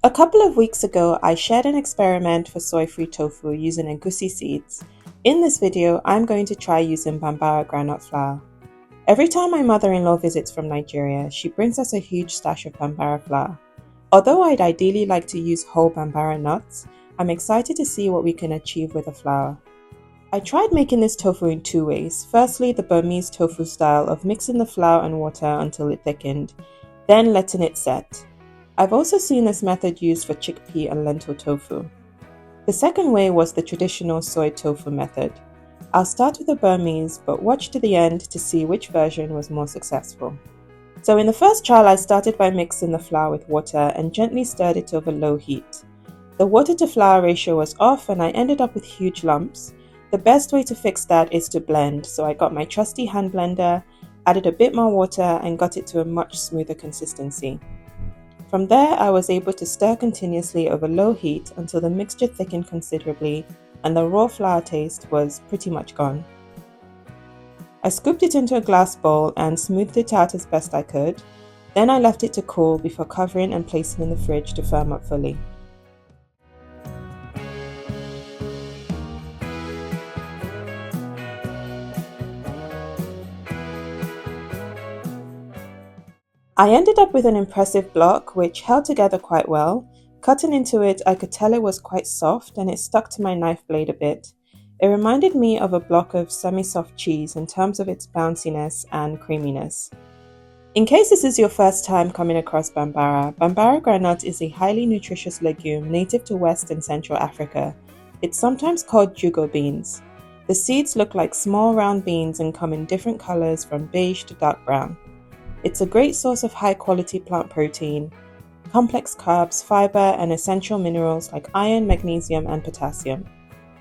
A couple of weeks ago, I shared an experiment for soy-free tofu using egusi seeds. In this video, I'm going to try using Bambara groundnut flour. Every time my mother-in-law visits from Nigeria, she brings us a huge stash of Bambara flour. Although I'd ideally like to use whole Bambara nuts, I'm excited to see what we can achieve with the flour. I tried making this tofu in two ways. Firstly, the Burmese tofu style of mixing the flour and water until it thickened, then letting it set. I've also seen this method used for chickpea and lentil tofu. The second way was the traditional soy tofu method. I'll start with the Burmese, but watch to the end to see which version was more successful. So in the first trial, I started by mixing the flour with water and gently stirred it over low heat. The water to flour ratio was off and I ended up with huge lumps. The best way to fix that is to blend, so I got my trusty hand blender, added a bit more water and got it to a much smoother consistency. From there, I was able to stir continuously over low heat until the mixture thickened considerably and the raw flour taste was pretty much gone. I scooped it into a glass bowl and smoothed it out as best I could. Then I left it to cool before covering and placing in the fridge to firm up fully. I ended up with an impressive block which held together quite well. Cutting into it, I could tell it was quite soft and it stuck to my knife blade a bit. It reminded me of a block of semi-soft cheese in terms of its bounciness and creaminess. In case this is your first time coming across Bambara, Bambara groundnut is a highly nutritious legume native to West and Central Africa. It's sometimes called jugo beans. The seeds look like small round beans and come in different colors from beige to dark brown. It's a great source of high-quality plant protein, complex carbs, fibre, and essential minerals like iron, magnesium, and potassium.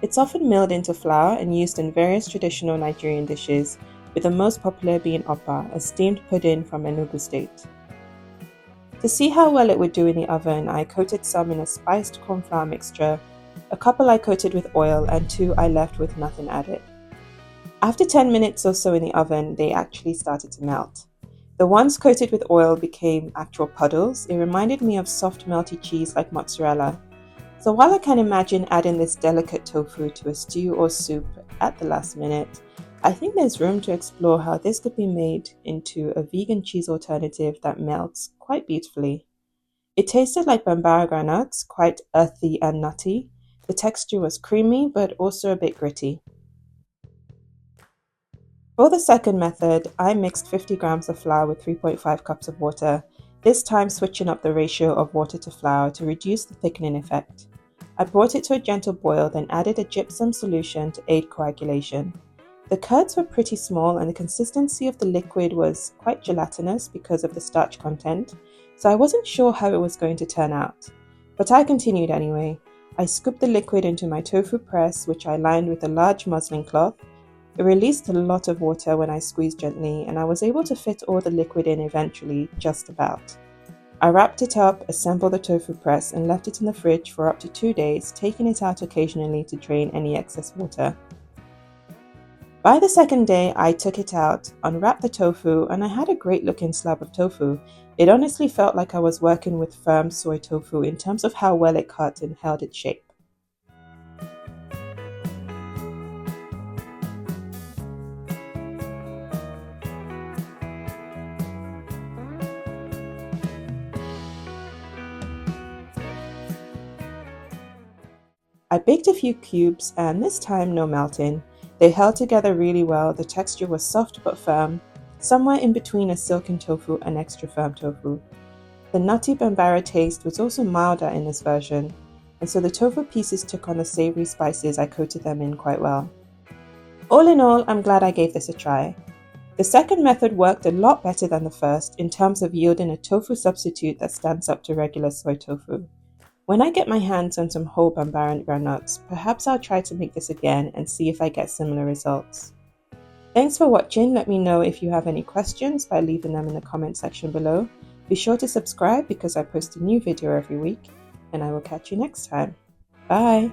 It's often milled into flour and used in various traditional Nigerian dishes, with the most popular being Okpa, a steamed pudding from Enugu State. To see how well it would do in the oven, I coated some in a spiced corn flour mixture, a couple I coated with oil, and 2 I left with nothing added. After 10 minutes or so in the oven, they actually started to melt. The ones coated with oil became actual puddles. It reminded me of soft melty cheese like mozzarella. So while I can imagine adding this delicate tofu to a stew or soup at the last minute, I think there's room to explore how this could be made into a vegan cheese alternative that melts quite beautifully. It tasted like Bambara groundnuts, quite earthy and nutty. The texture was creamy but also a bit gritty. For the second method, I mixed 50 grams of flour with 3.5 cups of water, this time switching up the ratio of water to flour to reduce the thickening effect. I brought it to a gentle boil, then added a gypsum solution to aid coagulation. The curds were pretty small and the consistency of the liquid was quite gelatinous because of the starch content, so I wasn't sure how it was going to turn out. But I continued anyway. I scooped the liquid into my tofu press, which I lined with a large muslin cloth. It released a lot of water when I squeezed gently, and I was able to fit all the liquid in eventually, just about. I wrapped it up, assembled the tofu press, and left it in the fridge for up to 2 days, taking it out occasionally to drain any excess water. By the second day, I took it out, unwrapped the tofu, and I had a great looking slab of tofu. It honestly felt like I was working with firm soy tofu in terms of how well it cut and held its shape. I baked a few cubes and this time no melting. They held together really well, the texture was soft but firm, somewhere in between a silken tofu and extra firm tofu. The nutty Bambara taste was also milder in this version, and so the tofu pieces took on the savoury spices I coated them in quite well. All in all, I'm glad I gave this a try. The second method worked a lot better than the first in terms of yielding a tofu substitute that stands up to regular soy tofu. When I get my hands on some whole Bambara groundnuts, perhaps I'll try to make this again and see if I get similar results. Thanks for watching. Let me know if you have any questions by leaving them in the comment section below. Be sure to subscribe because I post a new video every week, and I will catch you next time. Bye!